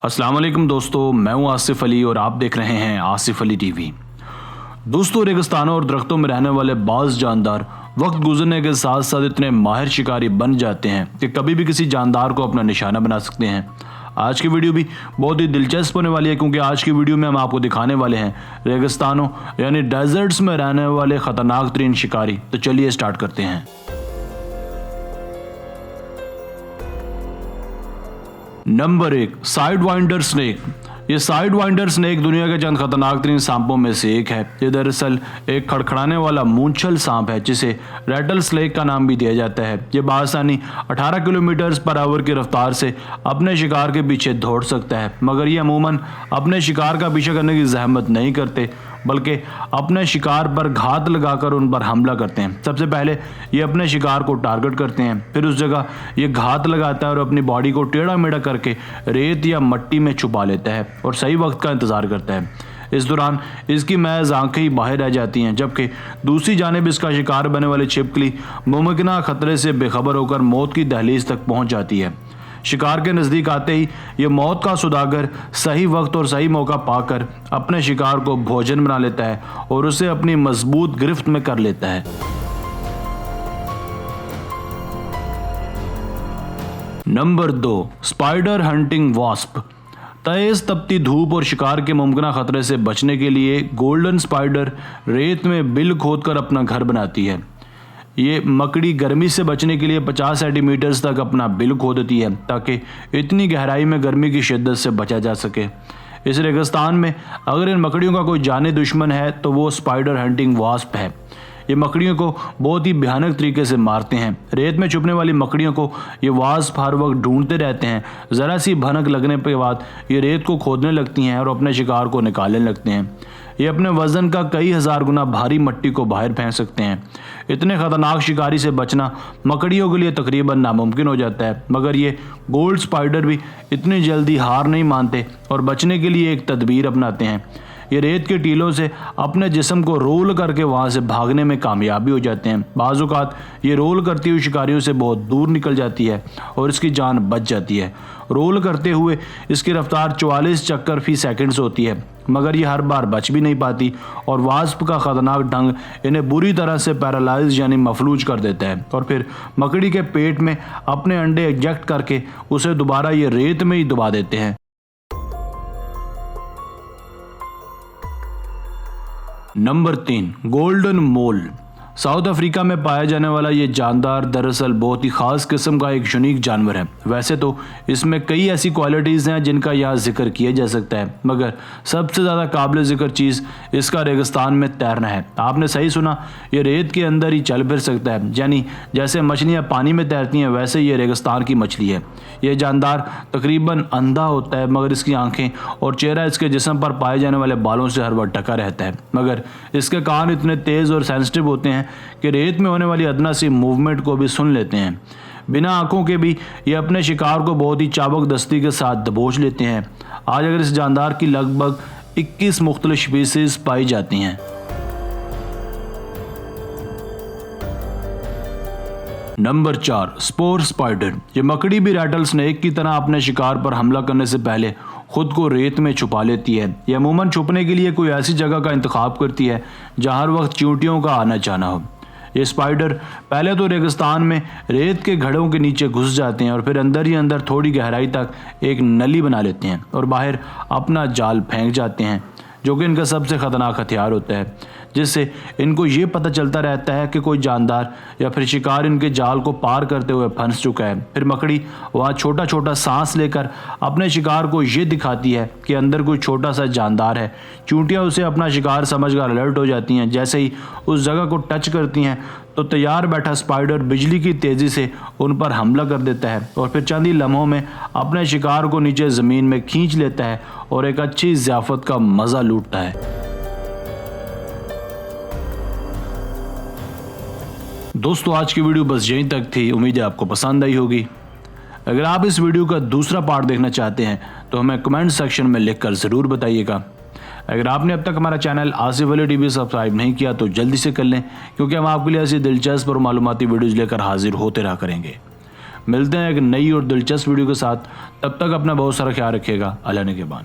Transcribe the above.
अस्सलाम वालेकुम दोस्तों, मैं हूं आसिफ अली और आप देख रहे हैं आसिफ अली टीवी। दोस्तों, रेगिस्तानों और दरख्तों में रहने वाले बाज़ जानदार वक्त गुजरने के साथ साथ इतने माहिर शिकारी बन जाते हैं कि कभी भी किसी जानदार को अपना निशाना बना सकते हैं। आज की वीडियो भी बहुत ही दिलचस्प होने वाली है, क्योंकि आज की वीडियो में हम आपको दिखाने वाले हैं रेगिस्तानों यानी डेजर्ट्स में रहने वाले ख़तरनाक तरीन शिकारी। तो चलिए स्टार्ट करते हैं। Number 1, side winder snake. ये साइड वाइंडर स्नेक दुनिया के चंद खतरनाक तरीन सांपों में से एक है। ये दरअसल एक खड़खड़ाने वाला मूंछल सांप है, जिसे रैटल स्नेक का नाम भी दिया जाता है। ये बासानी 18 किलोमीटर पर आवर की रफ्तार से अपने शिकार के पीछे दौड़ सकता है, मगर ये अमूमन अपने शिकार का पीछा करने की जहमत नहीं करते, बल्कि अपने शिकार पर घात लगाकर उन पर हमला करते हैं। सबसे पहले ये अपने शिकार को टारगेट करते हैं, फिर उस जगह ये घात लगाता है और अपनी बॉडी को टेढ़ा मेढ़ा करके रेत या मिट्टी में छुपा लेता है और सही वक्त का इंतजार करता है। इस दौरान इसकी महज आंखें ही बाहर रह जाती हैं, जबकि दूसरी जानिब इसका शिकार बनने वाली छिपकली मुमकिन खतरे से बेखबर होकर मौत की दहलीज तक पहुंच जाती है। शिकार के नज़दीक आते ही ये मौत का सौदागर सही वक्त और सही मौका पाकर अपने शिकार को भोजन बना लेता है और उसे अपनी मजबूत गिरफ्त में कर लेता है। Number 2, spider hunting wasp. तेज तपती धूप और शिकार के मुमकिन खतरे से बचने के लिए गोल्डन स्पाइडर रेत में बिल खोदकर अपना घर बनाती है। ये मकड़ी गर्मी से बचने के लिए 50 सेंटीमीटर तक अपना बिल खोदती है, ताकि इतनी गहराई में गर्मी की शिद्दत से बचा जा सके। इस रेगिस्तान में अगर इन मकड़ियों का कोई जाने दुश्मन है तो वो स्पाइडर हंटिंग वास्प है। ये मकड़ियों को बहुत ही भयानक तरीके से मारते हैं। रेत में छुपने वाली मकड़ियों को ये वास्प हर वक्त ढूंढते रहते हैं। ज़रा सी भनक लगने के बाद ये रेत को खोदने लगती हैं और अपने शिकार को निकालने लगते हैं। ये अपने वजन का कई हजार गुना भारी मिट्टी को बाहर फेंक सकते हैं। इतने खतरनाक शिकारी से बचना मकड़ियों के लिए तकरीबन नामुमकिन हो जाता है, मगर ये गोल्ड स्पाइडर भी इतनी जल्दी हार नहीं मानते और बचने के लिए एक तदबीर अपनाते हैं। ये रेत के टीलों से अपने जिस्म को रोल करके वहाँ से भागने में कामयाब भी हो जाते हैं। बाज़ औक़ात ये रोल करती हुई शिकारियों से बहुत दूर निकल जाती है और इसकी जान बच जाती है। रोल करते हुए इसकी रफ्तार 44 चक्कर फी सेकंड होती है, मगर ये हर बार बच भी नहीं पाती और वास्प का ख़तरनाक ढंग इन्हें बुरी तरह से पैरालाइज यानी मफलूज कर देता है और फिर मकड़ी के पेट में अपने अंडे इंजेक्ट करके उसे दोबारा ये रेत में ही दबा देते हैं। नंबर 3, गोल्डन मोल। साउथ अफ्रीका में पाया जाने वाला ये जानदार दरअसल बहुत ही ख़ास किस्म का एक यूनिक जानवर है। वैसे तो इसमें कई ऐसी क्वालिटीज़ हैं जिनका यहाँ जिक्र किया जा सकता है, मगर सबसे ज़्यादा काबिल ज़िक्र चीज़ इसका रेगिस्तान में तैरना है। आपने सही सुना, ये रेत के अंदर ही चल फिर सकता है, यानी जैसे मछलियाँ पानी में तैरती हैं वैसे ये रेगिस्तान की मछली है। यह जानदार तकरीबन अंधा होता है, मगर इसकी आंखें और चेहरा इसके जिस्म पर पाए जाने वाले बालों से हर वक्त ढका रहता है। मगर इसके कान इतने तेज़ और सेंसिटिव होते हैं कि रेत में होने वाली अदना सी मूवमेंट को भी सुन लेते हैं। बिना आंखों के भी ये अपने शिकार को बहुत ही चाबक दस्ती के साथ दबोच लेते हैं। आज अगर इस जानदार की लगभग 21 मुख्तलिफ स्पीसीज पाई जाती हैं। Number 4, spore spider. ये मकड़ी भी रैटल स्नेक की तरह अपने शिकार पर हमला करने से पहले खुद को रेत में छुपा लेती है। ये अमूमन छुपने के लिए कोई ऐसी जगह का इंतखाब करती है जहाँ हर वक्त चींटियों का आना जाना हो। ये स्पाइडर पहले तो रेगिस्तान में रेत के घड़ों के नीचे घुस जाते हैं और फिर अंदर ही अंदर थोड़ी गहराई तक एक नली बना लेते हैं और बाहर अपना जाल फेंक जाते हैं, जो कि इनका सबसे ख़तरनाक हथियार होता है, जिससे इनको ये पता चलता रहता है कि कोई जानदार या फिर शिकार इनके जाल को पार करते हुए फंस चुका है। फिर मकड़ी वहाँ छोटा छोटा सांस लेकर अपने शिकार को ये दिखाती है कि अंदर कोई छोटा सा जानदार है। चूंटियाँ उसे अपना शिकार समझकर अलर्ट हो जाती हैं। जैसे ही उस जगह को टच करती हैं तो तैयार बैठा स्पाइडर बिजली की तेज़ी से उन पर हमला कर देता है और फिर चंद ही लम्हों में अपने शिकार को नीचे ज़मीन में खींच लेता है और एक अच्छी ज़ियाफ़त का मज़ा लूटता है। दोस्तों, आज की वीडियो बस यहीं तक थी। उम्मीद है आपको पसंद आई होगी। अगर आप इस वीडियो का दूसरा पार्ट देखना चाहते हैं तो हमें कमेंट सेक्शन में लिखकर ज़रूर बताइएगा। अगर आपने अब तक हमारा channel Asif Ali TV subscribe नहीं किया तो जल्दी से कर लें, क्योंकि हम आपके लिए ऐसी दिलचस्प और मालूमाती वीडियोज़ लेकर हाजिर होते रहा करेंगे। मिलते हैं एक नई और दिलचस्प वीडियो के साथ। तब तक अपना बहुत सारा ख्याल रखिएगा। अल्लाह ने के बाद।